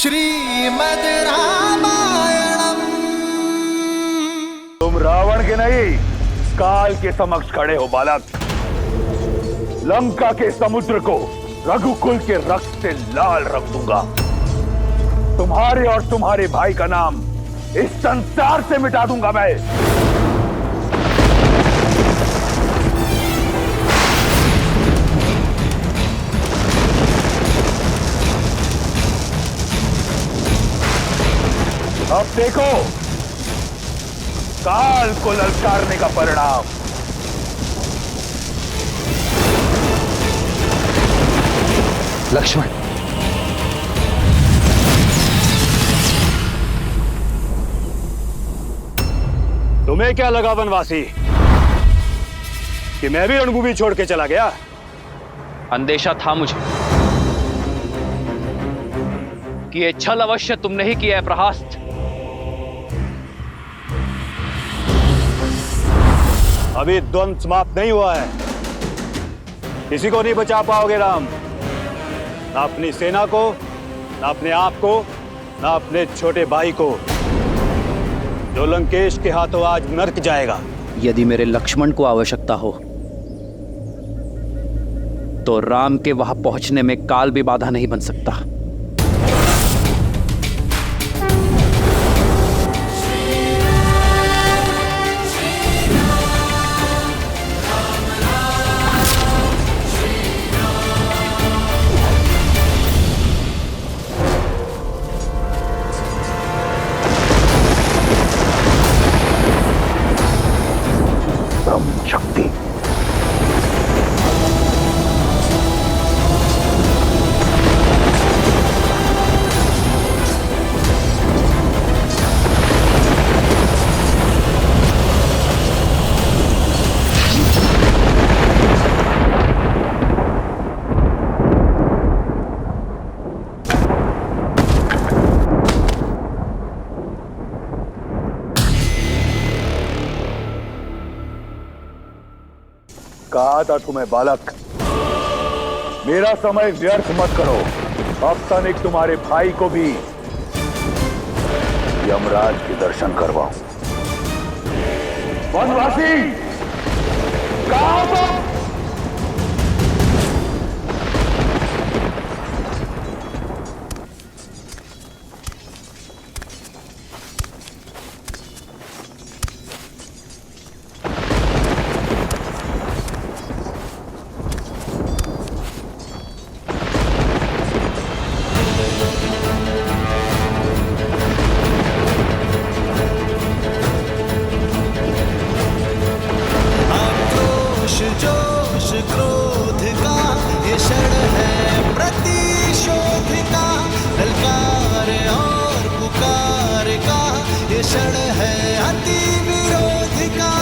श्रीमद् रामायणम। तुम रावण के नहीं, काल के समक्ष खड़े हो बालक। लंका के समुद्र को रघुकुल के रक्त से लाल रख दूंगा। तुम्हारे और तुम्हारे भाई का नाम इस संसार से मिटा दूंगा मैं। अब देखो काल को ललकारने का परिणाम। लक्ष्मण, तुम्हें क्या लगा वनवासी कि मैं भी रणभूमि छोड़ के चला गया? अंदेशा था मुझे कि ये छल अवश्य तुमने ही किया है प्रहास्त। अभी द्वंद्व समाप्त नहीं हुआ है। किसी को नहीं बचा पाओगे राम, ना अपनी सेना को, ना अपने आप को, ना अपने छोटे भाई को, जो लंकेश के हाथों आज नर्क जाएगा। यदि मेरे लक्ष्मण को आवश्यकता हो तो राम के वहां पहुंचने में काल भी बाधा नहीं बन सकता। शक्ति कहा था तुम्हें बालक, मेरा समय व्यर्थ मत करो। अब तनिक तुम्हारे भाई को भी यमराज के दर्शन करवाऊं। वनवासी कहां तुम? जोश क्रोध का ये क्षण है प्रतिशोध का, ललकार और पुकार का ये क्षण है अति विरोध का।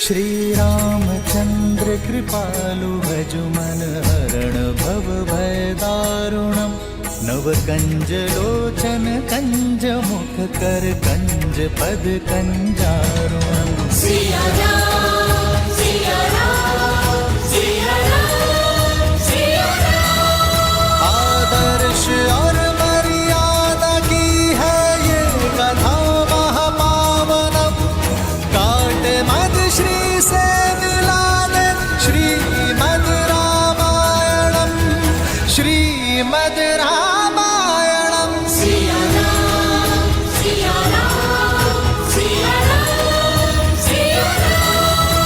श्री रामचंद्र कृपालु भजु मन हरण भव भय दारुणम। नव कंज लोचन कंज मुख कर कंज पद कंजारुणम। सिया राम सिया राम सिया राम सिया राम। आदर्श और मर्यादा की है ये कथा महापावनम। काट मद श्री से मिला दे श्रीमद् रामायणम। श्रीमद् रामायणम। सिया राम सिया राम सिया राम सिया राम।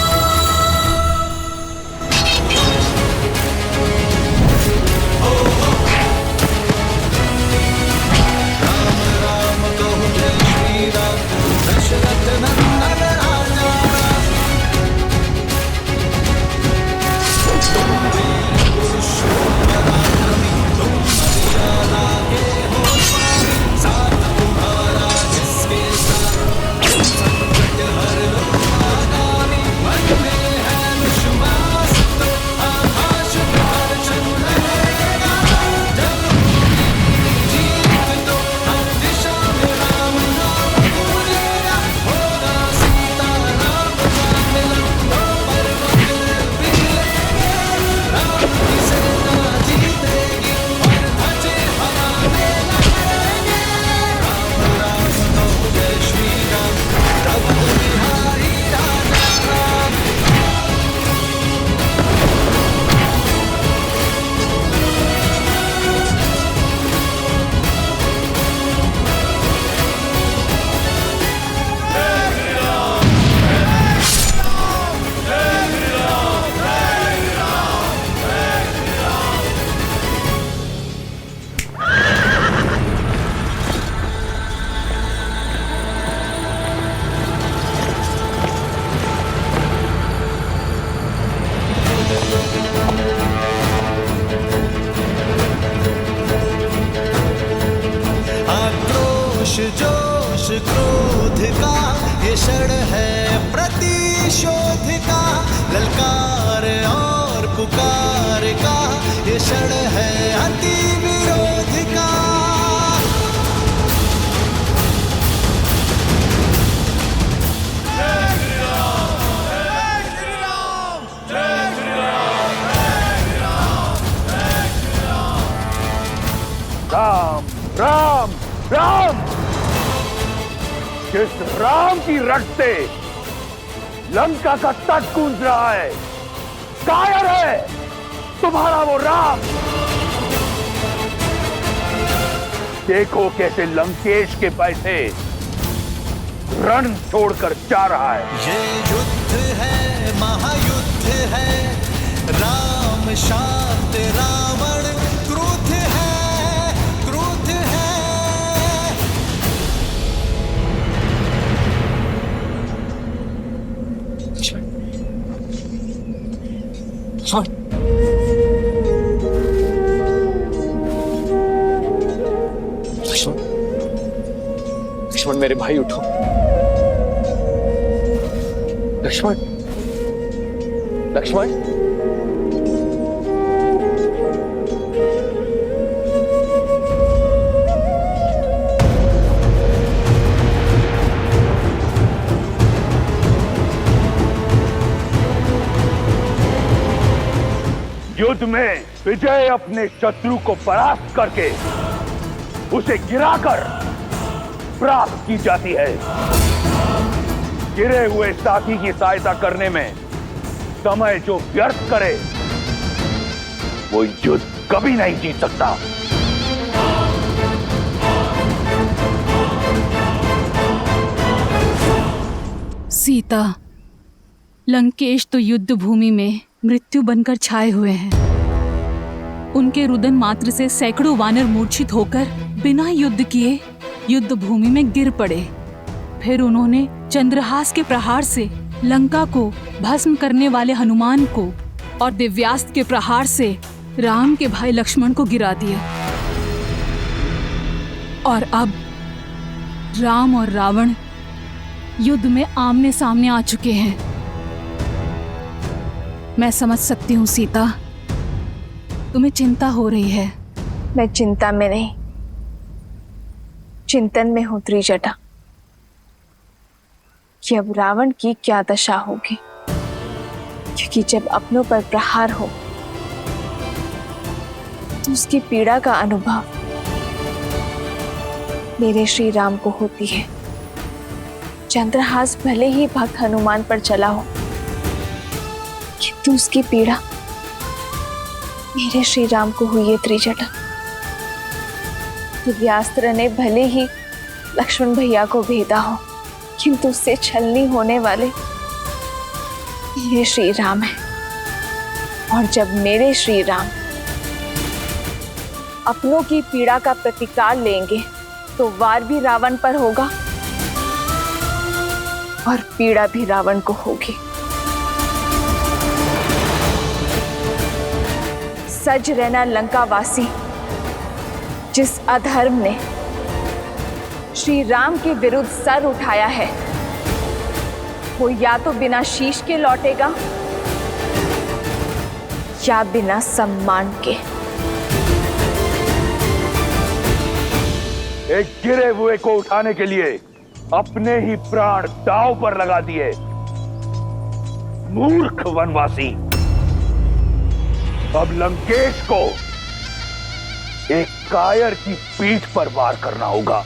क्षण है प्रतिशोध का, ललकार और पुकार का, ये क्षण है अति विरोध का। राम राम राम, जिस राम की रट से लंका का तट गूंज रहा है, कायर है तुम्हारा वो राम। देखो कैसे लंकेश के पैसे रण छोड़कर जा रहा है। ये युद्ध है, महायुद्ध है, राम शांत रावण क्रुद्ध है, क्रुद्ध है। लक्ष्मण मेरे भाई उठो। लक्ष्मण, लक्ष्मण, युद्ध में विजय अपने शत्रु को परास्त करके उसे गिराकर प्राप्त की जाती है। गिरे हुए साथी की सहायता करने में समय जो व्यर्थ करे वो युद्ध कभी नहीं जीत सकता। सीता, लंकेश तो युद्ध भूमि में मृत्यु बनकर छाए हुए हैं। उनके रुदन मात्र से सैकड़ों वानर मूर्छित होकर बिना युद्ध किए युद्ध भूमि में गिर पड़े। फिर उन्होंने चंद्रहास के प्रहार से लंका को भस्म करने वाले हनुमान को और दिव्यास्त्र के प्रहार से राम के भाई लक्ष्मण को गिरा दिया। और अब राम और रावण युद्ध में आमने सामने आ चुके हैं। मैं समझ सकती हूँ सीता, तुम्हें चिंता हो रही है। मैं चिंता में नहीं, चिंतन में हूं त्रिजटा कि अब रावण की क्या दशा होगी। क्योंकि जब अपनों पर प्रहार हो तो उसकी पीड़ा का अनुभव मेरे श्री राम को होती है। चंद्रहास भले ही भक्त हनुमान पर चला हो, किंतु उसकी पीड़ा मेरे श्री राम को हुई है त्रिजटा। दिव्यास्त्र ने भले ही लक्ष्मण भैया को भेदा हो, किंतु उससे छलनी होने वाले मेरे श्री राम है। और जब मेरे श्री राम अपनों की पीड़ा का प्रतिकार लेंगे तो वार भी रावण पर होगा और पीड़ा भी रावण को होगी। सज रहना लंकावासी, जिस अधर्म ने श्री राम के विरुद्ध सर उठाया है, वो या तो बिना शीश के लौटेगा या बिना सम्मान के। एक गिरे हुए को उठाने के लिए अपने ही प्राण दांव पर लगा दिए। मूर्ख वनवासी, अब लंकेश को एक कायर की पीठ पर वार करना होगा।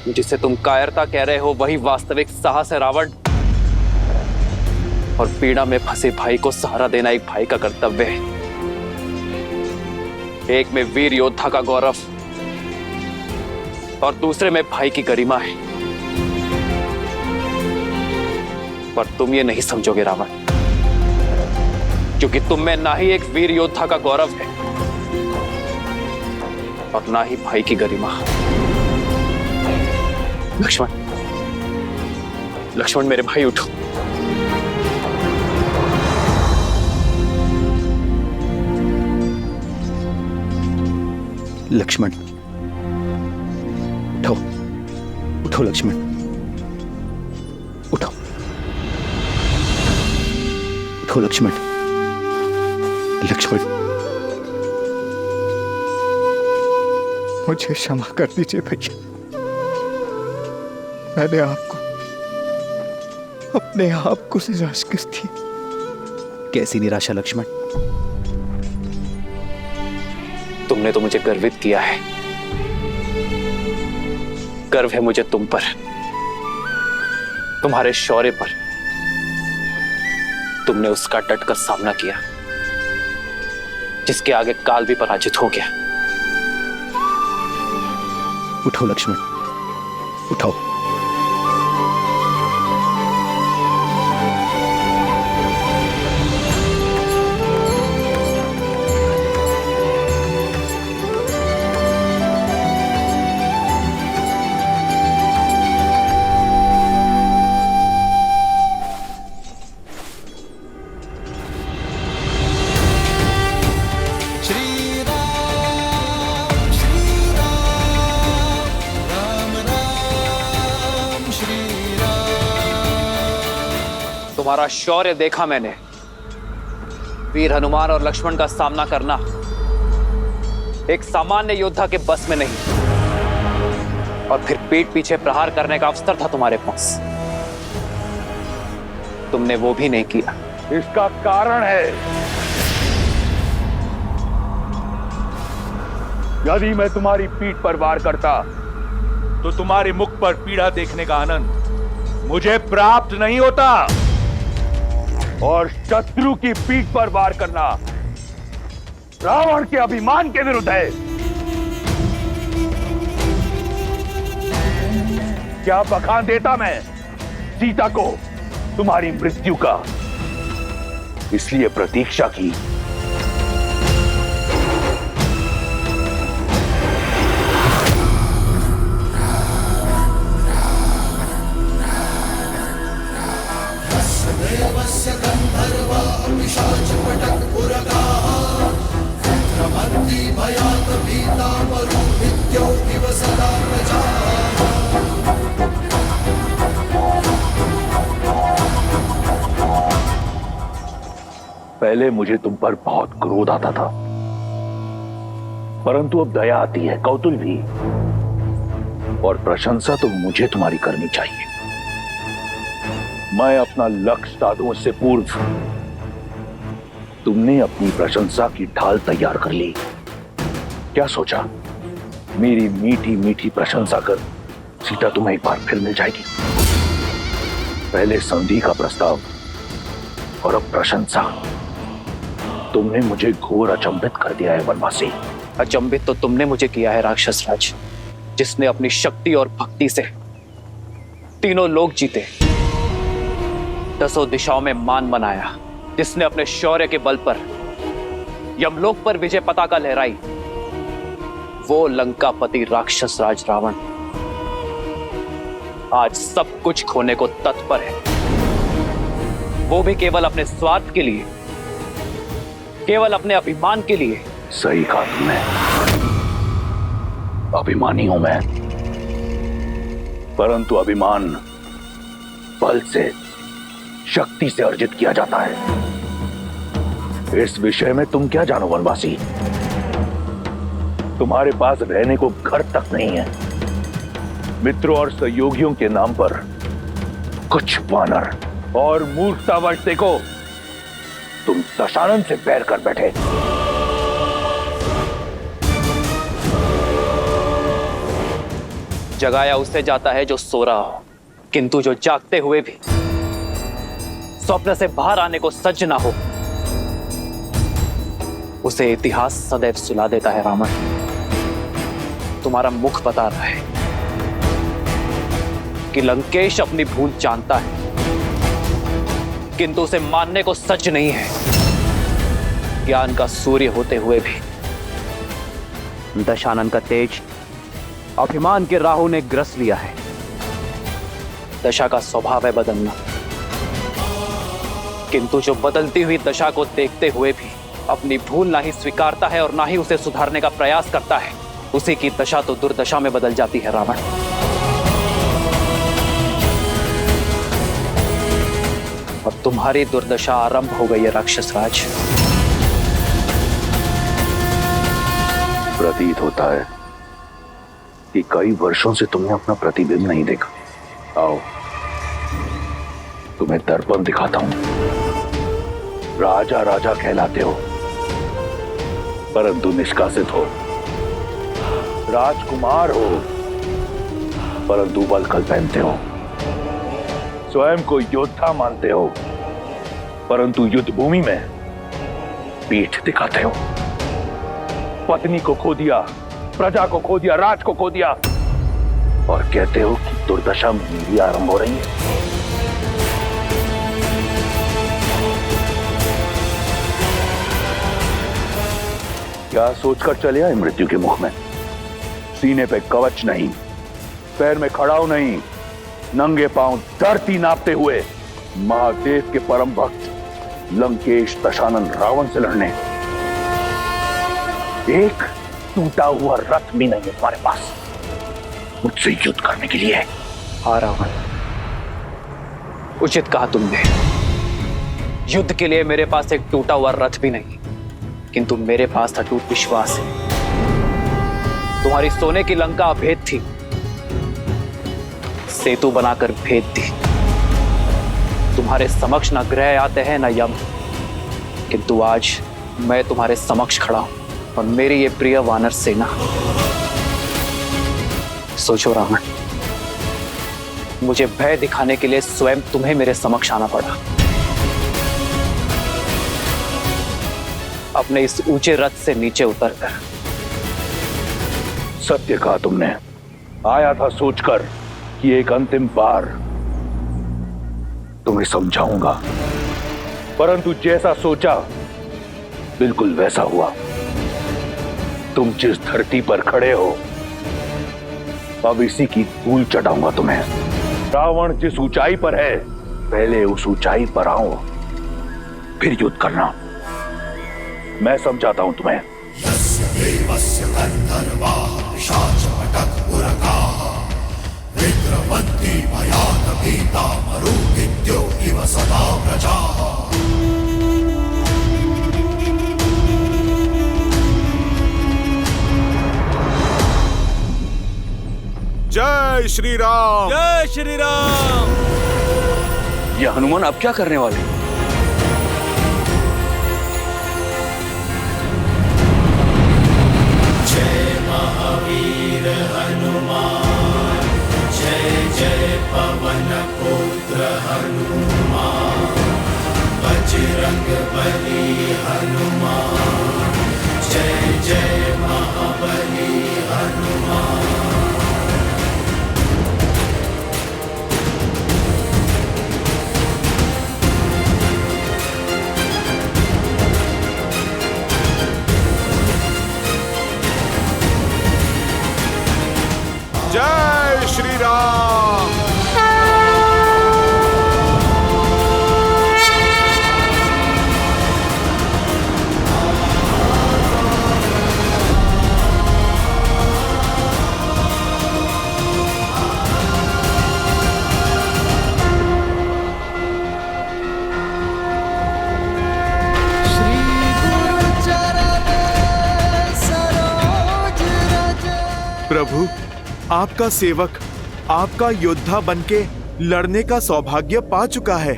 जिसे तुम कायरता कह रहे हो वही वास्तविक साहस है रावण। और पीड़ा में फंसे भाई को सहारा देना एक भाई का कर्तव्य है। एक में वीर योद्धा का गौरव और दूसरे में भाई की गरिमा है। पर तुम ये नहीं समझोगे रावण, क्योंकि तुम में ना ही एक वीर योद्धा का गौरव है और ना ही भाई की गरिमा। लक्ष्मण, लक्ष्मण मेरे भाई उठो। लक्ष्मण उठो, उठो लक्ष्मण, उठो। उठो लक्ष्मण, लक्ष्मण। मुझे क्षमा कर दीजिए भैया, मैंने आपको अपने आप को निराश कर दिया। कैसी निराशा लक्ष्मण? तुमने तो मुझे गर्वित किया है। गर्व है मुझे तुम पर, तुम्हारे शौर्य पर। तुमने उसका डटकर सामना किया जिसके आगे काल भी पराजित हो गया। उठो लक्ष्मण, उठो। श्री राम श्री राम, राम राम श्री राम। तुम्हारा शौर्य देखा मैंने। वीर हनुमान और लक्ष्मण का सामना करना एक सामान्य योद्धा के बस में नहीं, और फिर पीठ पीछे प्रहार करने का अवसर था तुम्हारे पास, तुमने वो भी नहीं किया। इसका कारण है, यदि मैं तुम्हारी पीठ पर वार करता तो तुम्हारे मुख पर पीड़ा देखने का आनंद मुझे प्राप्त नहीं होता, और शत्रु की पीठ पर वार करना रावण के अभिमान के विरुद्ध है। क्या बखान देता मैं सीता को तुम्हारी मृत्यु का, इसलिए प्रतीक्षा की। पहले मुझे तुम पर बहुत क्रोध आता था, परंतु अब दया आती है, कौतूल भी, और प्रशंसा तो मुझे तुम्हारी करनी चाहिए। मैं अपना लक्ष्य साधूं से पूर्व तुमने अपनी प्रशंसा की ढाल तैयार कर ली। क्या सोचा मेरी मीठी मीठी प्रशंसा कर सीता तुम्हें एक बार फिर मिल जाएगी? पहले संधि का प्रस्ताव और अब प्रशंसा। तुमने मुझे घोर अचंभित कर दिया है वनवासी। अचंभित तो तुमने मुझे किया है राक्षस राज, जिसने अपनी शक्ति और भक्ति से तीनों लोक जीते, दसों दिशाओं में मान बनाया, जिसने अपने शौर्य के बल पर यमलोक पर विजय पताका लहराई। वो लंकापति राक्षस राज रावण आज सब कुछ खोने को तत्पर है, वो भी केवल अपने स्वार्थ के लिए, केवल अपने अभिमान के लिए। सही कहा तुमने, अभिमानी हूं मैं, परंतु अभिमान बल से, शक्ति से अर्जित किया जाता है। इस विषय में तुम क्या जानो वनवासी? तुम्हारे पास रहने को घर तक नहीं है। मित्रों और सहयोगियों के नाम पर कुछ वानर और मूर्खतावश देखो तुम दशानन से बैर कर बैठे। जगाया उससे जाता है जो सो रहा हो, किंतु जो जागते हुए भी स्वप्न से बाहर आने को सज्ज ना हो, उसे इतिहास सदैव सुला देता है। रावण, तुम्हारा मुख बता रहा है कि लंकेश अपनी भूल जानता है, किंतु उसे मानने को सज्ज नहीं है। ज्ञान का सूर्य होते हुए भी दशानन का तेज अभिमान के राहु ने ग्रस लिया है। दशा का स्वभाव है बदलना, किंतु जो बदलती हुई दशा को देखते हुए भी अपनी भूल ना ही स्वीकारता है और ना ही उसे सुधारने का प्रयास करता है, उसी की दशा तो दुर्दशा में बदल जाती है। रावण, और तुम्हारी दुर्दशा आरंभ हो गई है राक्षस राज। प्रतीत होता है कि कई वर्षों से तुमने अपना प्रतिबिंब नहीं देखा। आओ, तुम्हें दर्पण दिखाता हूं। राजा राजा कहलाते हो, परंतु निष्कासित हो। राजकुमार हो, परंतु वल्कल पहनते हो। स्वयं को योद्धा मानते हो, परंतु युद्ध भूमि में पीठ दिखाते हो। पत्नी को खो दिया, प्रजा को खो दिया, राज को खो दिया, और कहते हो कि दुर्दशा मेरी आरंभ हो रही है। क्या सोचकर चले आए मृत्यु के मुख में? सीने पे कवच नहीं, पैर में खड़ाऊ नहीं, नंगे पांव धरती नापते हुए महादेव के परम भक्त लंकेश दशानन रावण से लड़ने। एक टूटा हुआ रथ भी नहीं है तुम्हारे पास मुझसे युद्ध करने के लिए। हाँ रावण, उचित कहा तुमने। युद्ध के लिए मेरे पास एक टूटा हुआ रथ भी नहीं, किंतु मेरे पास अटूट विश्वास है। तुम्हारी सोने की लंका अभेद थी, सेतु बनाकर भेद दी। तुम्हारे समक्ष न ग्रह आते हैं न यम, किंतु आज मैं तुम्हारे समक्ष खड़ा हूं और मेरी ये प्रिय वानर सेना। सोचो रावण, मुझे भय दिखाने के लिए स्वयं तुम्हें मेरे समक्ष आना पड़ा। अपने इस ऊंचे रथ से नीचे उतरकर। सत्य कहा तुमने। आया था सोचकर कि एक अंतिम बार तुम्हें समझाऊंगा, परंतु जैसा सोचा बिल्कुल वैसा हुआ। तुम जिस धरती पर खड़े हो, अब इसी की धूल चटाऊंगा तुम्हें। रावण जिस ऊंचाई पर है, पहले उस ऊंचाई पर आओ, फिर युद्ध करना। मैं समझाता हूं तुम्हें। जय श्री राम। जय श्री राम। ये हनुमान अब क्या करने वाले? जय महावीर हनुमान, जय जय पवन पुत्र हनुमान, बजरंग बली हनुमान, जय जय महाबली हनुमान। जय श्री राम। प्रभु, आपका सेवक आपका योद्धा बनके लड़ने का सौभाग्य पा चुका है।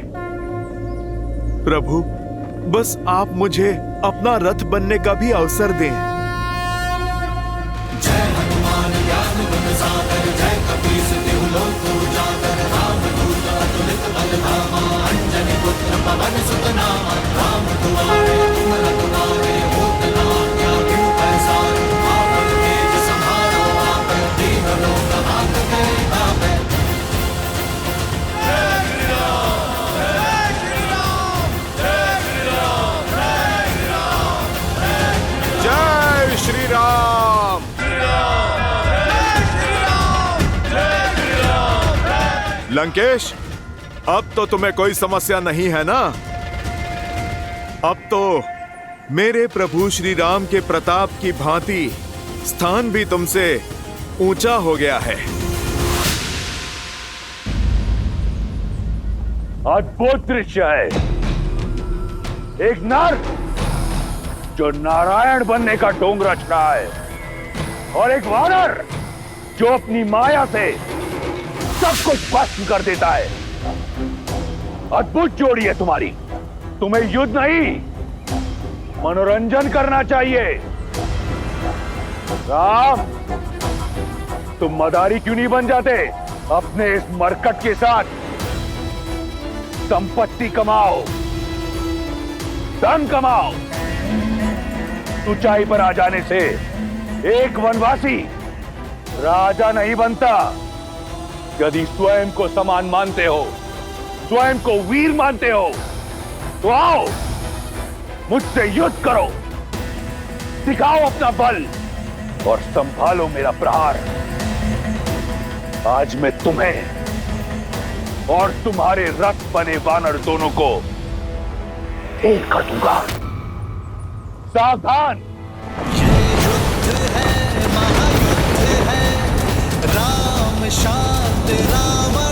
प्रभु, बस आप मुझे अपना रथ बनने का भी अवसर दें। जय हनुमान ज्ञान गुण सागर, जय कपीस तिहु लोक उजागर, रामदूत अतुलित बल धामा, अंजनी पुत्र पवन सुत नामा, राम दुआरे तुम रघुनारे, होत न आज्ञा बिनु पैसारे, आपन तेज सम्हारो आपन, दीन लोक हाथ में आवे। जय श्री राम। लंकेश, अब तो तुम्हें कोई समस्या नहीं है ना? अब तो मेरे प्रभु श्री राम के प्रताप की भांति स्थान भी तुमसे ऊंचा हो गया है। अद्भुत दृश्य है। एक नर जो नारायण बनने का ढोंग रच रहा है और एक वानर जो अपनी माया से सब कुछ भस्म कर देता है। अद्भुत जोड़ी है तुम्हारी। तुम्हें युद्ध नहीं, मनोरंजन करना चाहिए। राम, तुम मदारी क्यों नहीं बन जाते? अपने इस मरकट के साथ संपत्ति कमाओ, धन कमाओ। ऊंचाई पर आ जाने से एक वनवासी राजा नहीं बनता। यदि स्वयं को समान मानते हो, स्वयं को वीर मानते हो, तो आओ मुझसे युद्ध करो, दिखाओ अपना बल और संभालो मेरा प्रहार। आज मैं तुम्हें और तुम्हारे रथ बने वानर दोनों को ढेर कर दूंगा। सावधान। राम शांत रावण